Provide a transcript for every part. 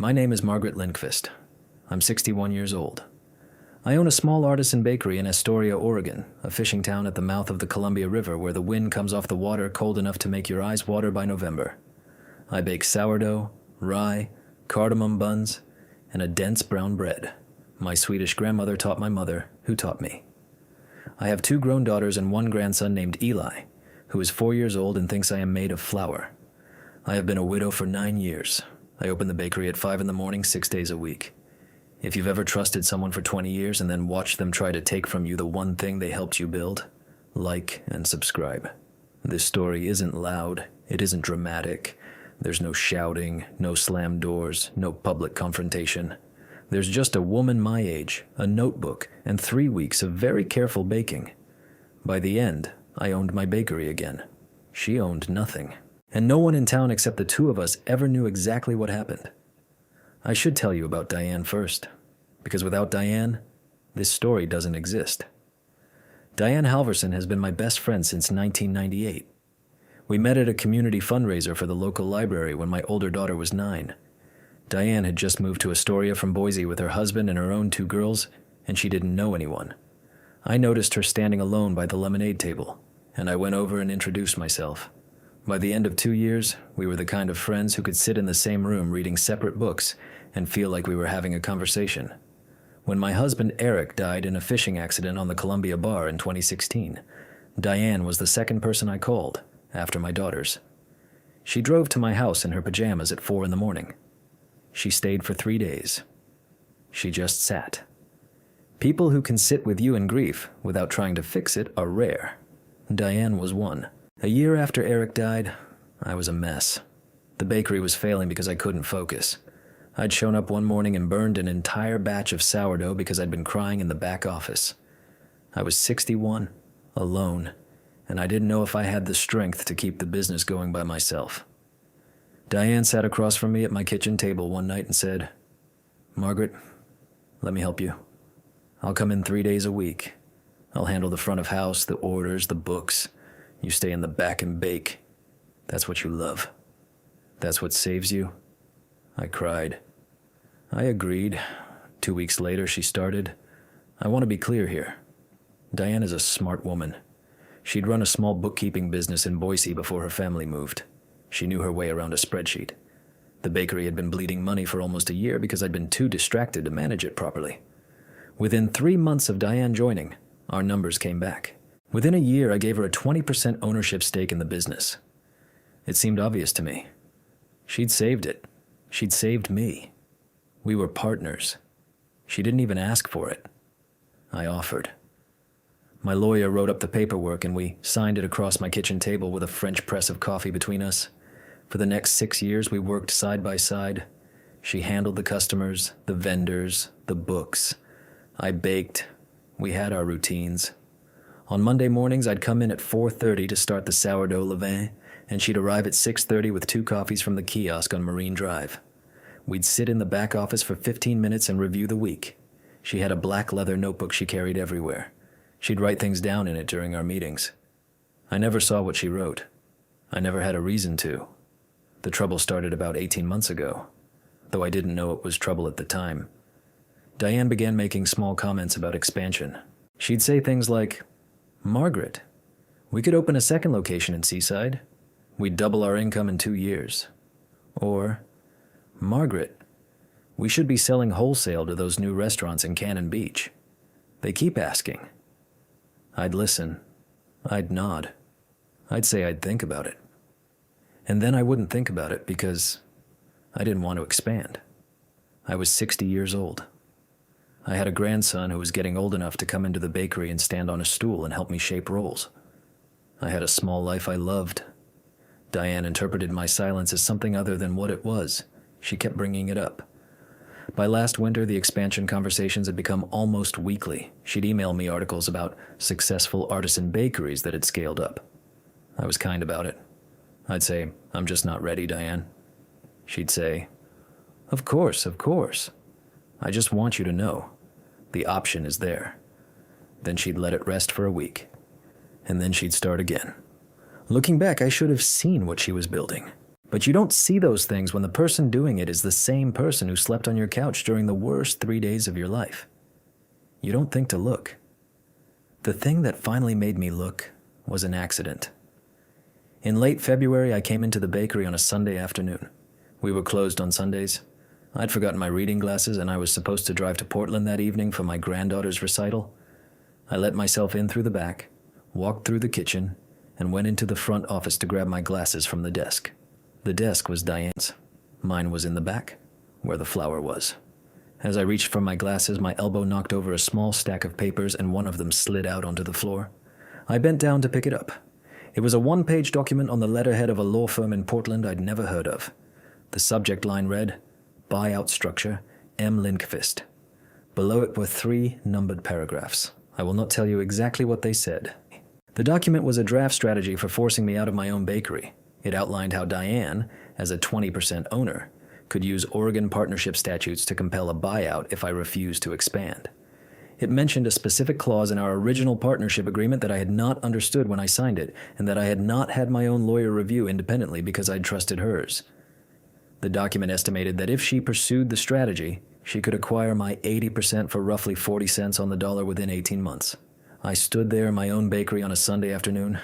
My name is Margaret Lindqvist. I'm 61 years old. I own a small artisan bakery in Astoria, Oregon, a fishing town at the mouth of the Columbia River where the wind comes off the water cold enough to make your eyes water by November. I bake sourdough, rye, cardamom buns, and a dense brown bread. My Swedish grandmother taught my mother, who taught me. I have 2 grown daughters and 1 grandson named Eli, who is 4 years old and thinks I am made of flour. I have been a widow for 9 years. I open the bakery at 5 in the morning, 6 days a week. If you've ever trusted someone for 20 years and then watched them try to take from you the one thing they helped you build, like and subscribe. This story isn't loud, it isn't dramatic. There's no shouting, no slammed doors, no public confrontation. There's just a woman my age, a notebook, and 3 weeks of very careful baking. By the end, I owned my bakery again. She owned nothing. And no one in town except the 2 of us ever knew exactly what happened. I should tell you about Diane first, because without Diane, this story doesn't exist. Diane Halverson has been my best friend since 1998. We met at a community fundraiser for the local library when my older daughter was 9. Diane had just moved to Astoria from Boise with her husband and her own 2 girls, and she didn't know anyone. I noticed her standing alone by the lemonade table, and I went over and introduced myself. By the end of 2 years, we were the kind of friends who could sit in the same room reading separate books and feel like we were having a conversation. When my husband Eric died in a fishing accident on the Columbia Bar in 2016, Diane was the second person I called, after my daughters. She drove to my house in her pajamas at 4 in the morning. She stayed for 3 days. She just sat. People who can sit with you in grief without trying to fix it are rare. Diane was one. A year after Eric died, I was a mess. The bakery was failing because I couldn't focus. I'd shown up one morning and burned an entire batch of sourdough because I'd been crying in the back office. I was 61, alone, and I didn't know if I had the strength to keep the business going by myself. Diane sat across from me at my kitchen table one night and said, "Margaret, let me help you. I'll come in 3 days a week. I'll handle the front of house, the orders, the books. You stay in the back and bake. That's what you love. That's what saves you." I cried. I agreed. 2 weeks later, she started. I want to be clear here. Diane is a smart woman. She'd run a small bookkeeping business in Boise before her family moved. She knew her way around a spreadsheet. The bakery had been bleeding money for almost a year because I'd been too distracted to manage it properly. Within 3 months of Diane joining, our numbers came back. Within a year, I gave her a 20% ownership stake in the business. It seemed obvious to me. She'd saved it. She'd saved me. We were partners. She didn't even ask for it. I offered. My lawyer wrote up the paperwork and we signed it across my kitchen table with a French press of coffee between us. For the next 6 years, we worked side by side. She handled the customers, the vendors, the books. I baked. We had our routines. On Monday mornings, I'd come in at 4:30 to start the sourdough levain, and she'd arrive at 6:30 with 2 coffees from the kiosk on Marine Drive. We'd sit in the back office for 15 minutes and review the week. She had a black leather notebook she carried everywhere. She'd write things down in it during our meetings. I never saw what she wrote. I never had a reason to. The trouble started about 18 months ago, though I didn't know it was trouble at the time. Diane began making small comments about expansion. She'd say things like, "Margaret, we could open a second location in Seaside. We'd double our income in 2 years." Or, "Margaret, we should be selling wholesale to those new restaurants in Cannon Beach. They keep asking." I'd listen. I'd nod. I'd say I'd think about it. And then I wouldn't think about it because I didn't want to expand. I was 60 years old. I had a grandson who was getting old enough to come into the bakery and stand on a stool and help me shape rolls. I had a small life I loved. Diane interpreted my silence as something other than what it was. She kept bringing it up. By last winter, the expansion conversations had become almost weekly. She'd email me articles about successful artisan bakeries that had scaled up. I was kind about it. I'd say, "I'm just not ready, Diane." She'd say, Of course. I just want you to know. The option is there." Then she'd let it rest for a week. And then she'd start again. Looking back, I should have seen what she was building. But you don't see those things when the person doing it is the same person who slept on your couch during the worst 3 days of your life. You don't think to look. The thing that finally made me look was an accident. In late February, I came into the bakery on a Sunday afternoon. We were closed on Sundays. I'd forgotten my reading glasses and I was supposed to drive to Portland that evening for my granddaughter's recital. I let myself in through the back, walked through the kitchen, and went into the front office to grab my glasses from the desk. The desk was Diane's. Mine was in the back, where the flour was. As I reached for my glasses, my elbow knocked over a small stack of papers and one of them slid out onto the floor. I bent down to pick it up. It was a one-page document on the letterhead of a law firm in Portland I'd never heard of. The subject line read, Buyout Structure, M. Lindqvist. Below it were 3 numbered paragraphs. I will not tell you exactly what they said. The document was a draft strategy for forcing me out of my own bakery. It outlined how Diane, as a 20% owner, could use Oregon partnership statutes to compel a buyout if I refused to expand. It mentioned a specific clause in our original partnership agreement that I had not understood when I signed it, and that I had not had my own lawyer review independently because I'd trusted hers. The document estimated that if she pursued the strategy, she could acquire my 80% for roughly 40 cents on the dollar within 18 months. I stood there in my own bakery on a Sunday afternoon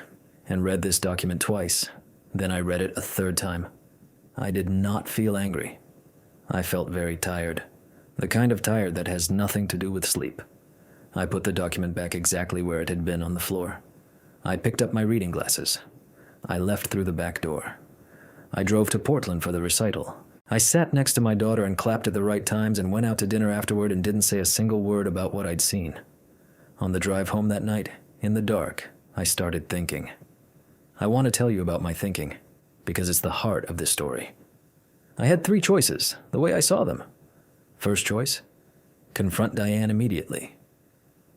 and read this document twice. Then I read it a third time. I did not feel angry. I felt very tired. The kind of tired that has nothing to do with sleep. I put the document back exactly where it had been on the floor. I picked up my reading glasses. I left through the back door. I drove to Portland for the recital. I sat next to my daughter and clapped at the right times and went out to dinner afterward and didn't say a single word about what I'd seen. On the drive home that night, in the dark, I started thinking. I want to tell you about my thinking, because it's the heart of this story. I had 3 choices, the way I saw them. First choice, confront Diane immediately.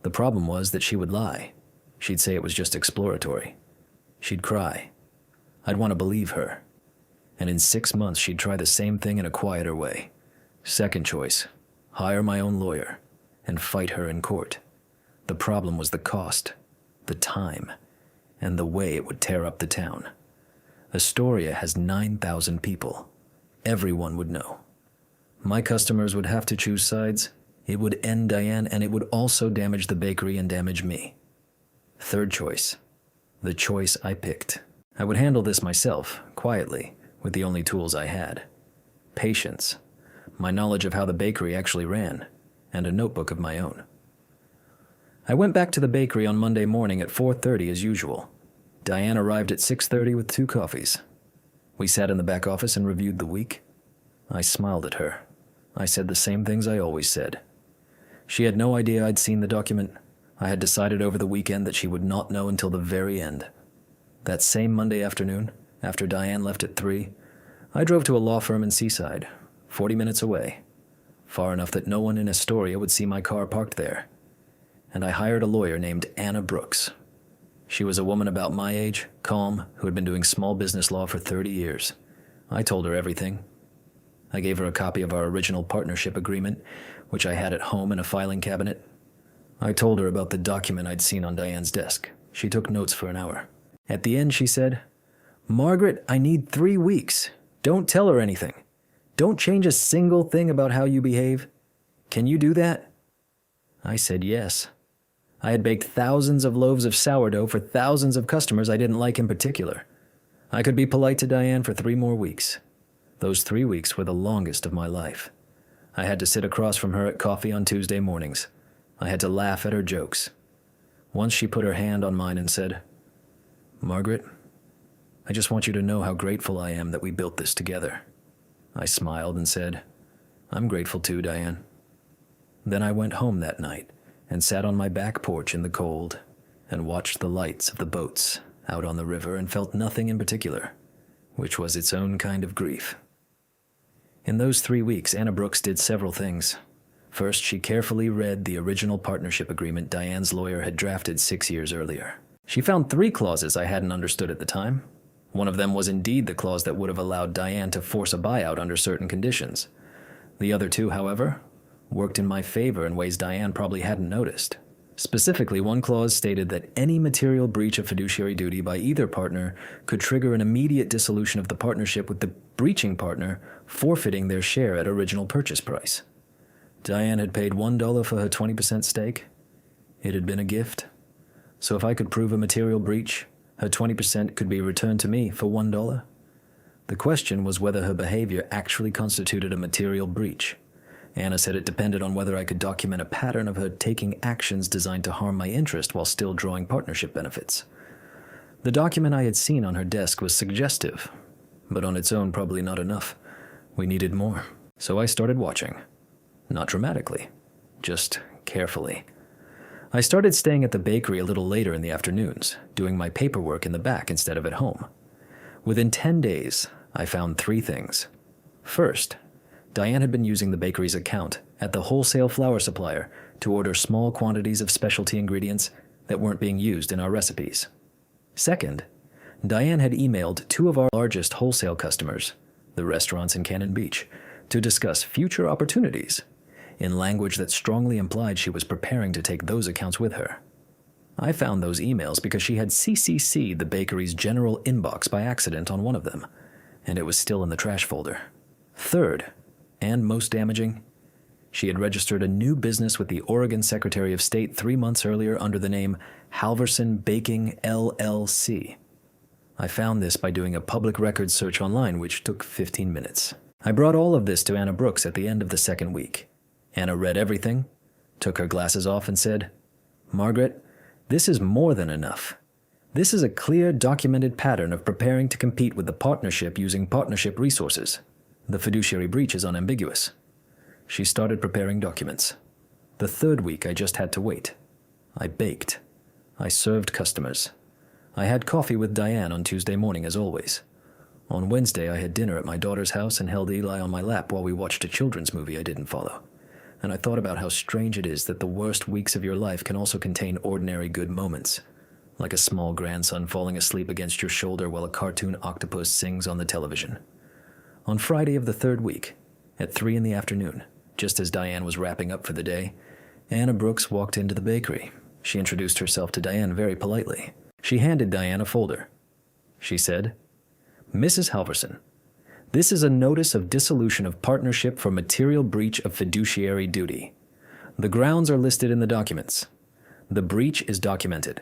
The problem was that she would lie. She'd say it was just exploratory. She'd cry. I'd want to believe her. And in 6 months, she'd try the same thing in a quieter way. Second choice, hire my own lawyer and fight her in court. The problem was the cost, the time, and the way it would tear up the town. Astoria has 9,000 people. Everyone would know. My customers would have to choose sides. It would end Diane, and it would also damage the bakery and damage me. Third choice, the choice I picked. I would handle this myself, quietly, with the only tools I had. Patience, my knowledge of how the bakery actually ran, and a notebook of my own. I went back to the bakery on Monday morning at 4:30 as usual. Diane arrived at 6:30 with 2 coffees. We sat in the back office and reviewed the week. I smiled at her. I said the same things I always said. She had no idea I'd seen the document. I had decided over the weekend that she would not know until the very end. That same Monday afternoon, after Diane left at 3, I drove to a law firm in Seaside, 40 minutes away, far enough that no one in Astoria would see my car parked there. And I hired a lawyer named Anna Brooks. She was a woman about my age, calm, who had been doing small business law for 30 years. I told her everything. I gave her a copy of our original partnership agreement, which I had at home in a filing cabinet. I told her about the document I'd seen on Diane's desk. She took notes for an hour. At the end, she said, "Margaret, I need 3 weeks. Don't tell her anything. Don't change a single thing about how you behave. Can you do that?" I said yes. I had baked thousands of loaves of sourdough for thousands of customers I didn't like in particular. I could be polite to Diane for 3 more weeks. Those 3 weeks were the longest of my life. I had to sit across from her at coffee on Tuesday mornings. I had to laugh at her jokes. Once she put her hand on mine and said, "Margaret, I just want you to know how grateful I am that we built this together." I smiled and said, "I'm grateful too, Diane." Then I went home that night and sat on my back porch in the cold and watched the lights of the boats out on the river and felt nothing in particular, which was its own kind of grief. In those 3 weeks, Anna Brooks did several things. First, she carefully read the original partnership agreement Diane's lawyer had drafted 6 years earlier. She found 3 clauses I hadn't understood at the time. One of them was indeed the clause that would have allowed Diane to force a buyout under certain conditions. The other 2, however, worked in my favor in ways Diane probably hadn't noticed. Specifically, one clause stated that any material breach of fiduciary duty by either partner could trigger an immediate dissolution of the partnership, with the breaching partner forfeiting their share at original purchase price. Diane had paid $1 for her 20% stake. It had been a gift. So if I could prove a material breach, her 20% could be returned to me for $1. The question was whether her behavior actually constituted a material breach. Anna said it depended on whether I could document a pattern of her taking actions designed to harm my interest while still drawing partnership benefits. The document I had seen on her desk was suggestive, but on its own probably not enough. We needed more. So I started watching. Not dramatically, just carefully. I started staying at the bakery a little later in the afternoons, doing my paperwork in the back instead of at home. Within 10 days, I found 3 things. First, Diane had been using the bakery's account at the wholesale flour supplier to order small quantities of specialty ingredients that weren't being used in our recipes. Second, Diane had emailed 2 of our largest wholesale customers, the restaurants in Cannon Beach, to discuss future opportunities, in language that strongly implied she was preparing to take those accounts with her. I found those emails because she had CC'd the bakery's general inbox by accident on one of them, and it was still in the trash folder. Third, and most damaging, she had registered a new business with the Oregon Secretary of State 3 months earlier under the name Halverson Baking LLC. I found this by doing a public records search online, which took 15 minutes. I brought all of this to Anna Brooks at the end of the second week. Anna read everything, took her glasses off, and said, "Margaret, this is more than enough. This is a clear, documented pattern of preparing to compete with the partnership using partnership resources. The fiduciary breach is unambiguous." She started preparing documents. The third week, I just had to wait. I baked. I served customers. I had coffee with Diane on Tuesday morning, as always. On Wednesday, I had dinner at my daughter's house and held Eli on my lap while we watched a children's movie I didn't follow. And I thought about how strange it is that the worst weeks of your life can also contain ordinary good moments, like a small grandson falling asleep against your shoulder while a cartoon octopus sings on the television. On Friday of the third week, at 3 in the afternoon, just as Diane was wrapping up for the day, Anna Brooks walked into the bakery. She introduced herself to Diane very politely. She handed Diane a folder. She said, "Mrs. Halverson, this is a notice of dissolution of partnership for material breach of fiduciary duty. The grounds are listed in the documents. The breach is documented.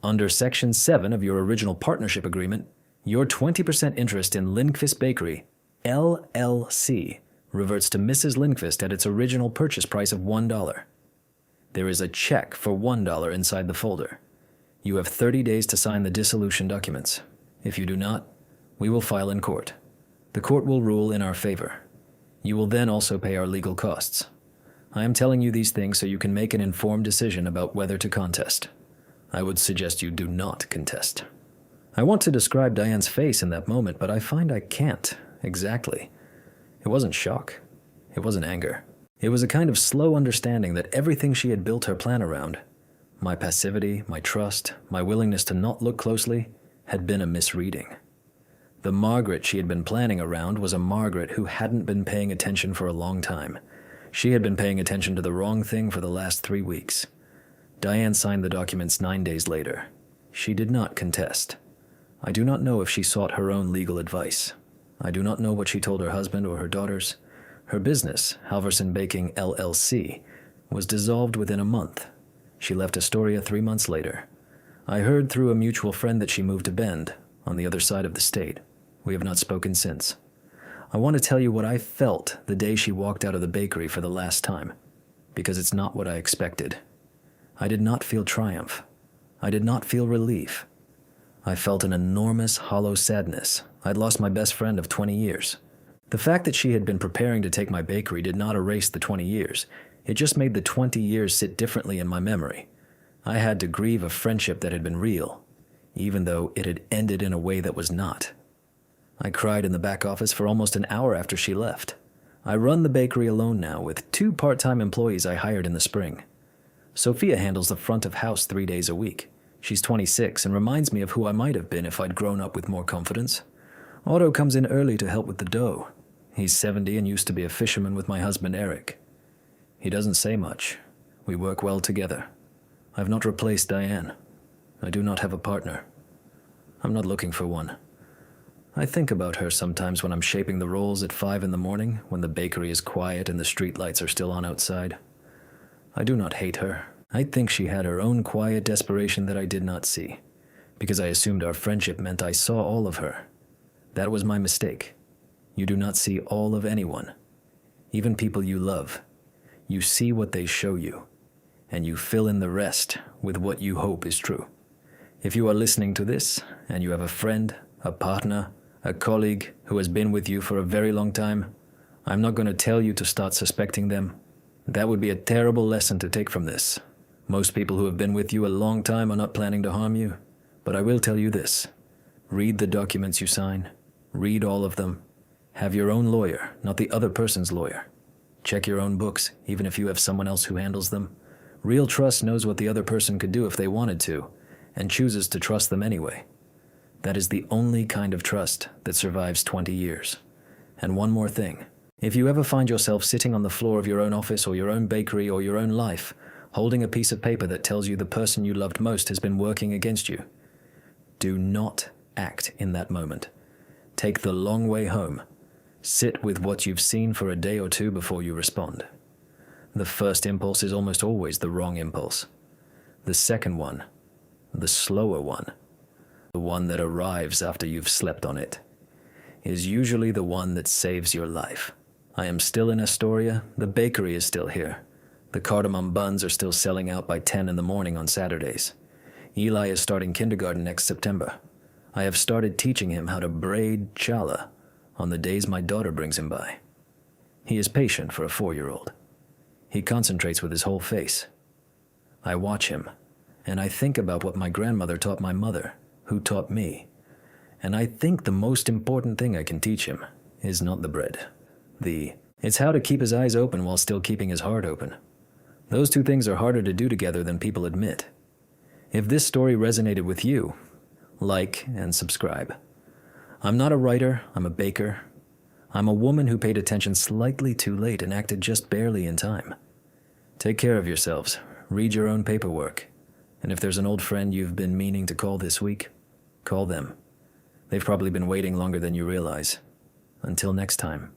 Under Section 7 of your original partnership agreement, your 20% interest in Lindqvist Bakery, LLC, reverts to Mrs. Lindqvist at its original purchase price of $1. There is a check for $1 inside the folder. You have 30 days to sign the dissolution documents. If you do not, we will file in court. The court will rule in our favor. You will then also pay our legal costs. I am telling you these things so you can make an informed decision about whether to contest. I would suggest you do not contest." I want to describe Diane's face in that moment, but I find I can't exactly. It wasn't shock. It wasn't anger. It was a kind of slow understanding that everything she had built her plan around, my passivity, my trust, my willingness to not look closely, had been a misreading. The Margaret she had been planning around was a Margaret who hadn't been paying attention for a long time. She had been paying attention to the wrong thing for the last 3 weeks. Diane signed the documents 9 days later. She did not contest. I do not know if she sought her own legal advice. I do not know what she told her husband or her daughters. Her business, Halverson Baking LLC, was dissolved within a month. She left Astoria 3 months later. I heard through a mutual friend that she moved to Bend, on the other side of the state. We have not spoken since. I want to tell you what I felt the day she walked out of the bakery for the last time, because it's not what I expected. I did not feel triumph. I did not feel relief. I felt an enormous, hollow sadness. I'd lost my best friend of 20 years. The fact that she had been preparing to take my bakery did not erase the 20 years. It just made the 20 years sit differently in my memory. I had to grieve a friendship that had been real, even though it had ended in a way that was not. I cried in the back office for almost an hour after she left. I run the bakery alone now with 2 part-time employees I hired in the spring. Sophia handles the front of house 3 days a week. She's 26 and reminds me of who I might have been if I'd grown up with more confidence. Otto comes in early to help with the dough. He's 70 and used to be a fisherman with my husband Eric. He doesn't say much. We work well together. I've not replaced Diane. I do not have a partner. I'm not looking for one. I think about her sometimes when I'm shaping the rolls at 5 in the morning, when the bakery is quiet and the streetlights are still on outside. I do not hate her. I think she had her own quiet desperation that I did not see, because I assumed our friendship meant I saw all of her. That was my mistake. You do not see all of anyone, even people you love. You see what they show you, and you fill in the rest with what you hope is true. If you are listening to this, and you have a friend, a partner, a colleague who has been with you for a very long time, I'm not going to tell you to start suspecting them. That would be a terrible lesson to take from this. Most people who have been with you a long time are not planning to harm you, but I will tell you this. Read the documents you sign. Read all of them. Have your own lawyer, not the other person's lawyer. Check your own books, even if you have someone else who handles them. Real trust knows what the other person could do if they wanted to, and chooses to trust them anyway. That is the only kind of trust that survives 20 years. And one more thing. If you ever find yourself sitting on the floor of your own office or your own bakery or your own life, holding a piece of paper that tells you the person you loved most has been working against you, do not act in that moment. Take the long way home. Sit with what you've seen for a day or two before you respond. The first impulse is almost always the wrong impulse. The second one, the slower one, the one that arrives after you've slept on it, is usually the one that saves your life. I am still in Astoria. The bakery is still here. The cardamom buns are still selling out by 10 in the morning on Saturdays. Eli is starting kindergarten next September. I have started teaching him how to braid challah on the days my daughter brings him by. He is patient for a 4-year-old. He concentrates with his whole face. I watch him, and I think about what my grandmother taught my mother, who taught me. And I think the most important thing I can teach him is not the bread. It's how to keep his eyes open while still keeping his heart open. Those two things are harder to do together than people admit. If this story resonated with you, like and subscribe. I'm not a writer, I'm a baker. I'm a woman who paid attention slightly too late and acted just barely in time. Take care of yourselves, read your own paperwork, and if there's an old friend you've been meaning to call this week, call them. They've probably been waiting longer than you realize. Until next time.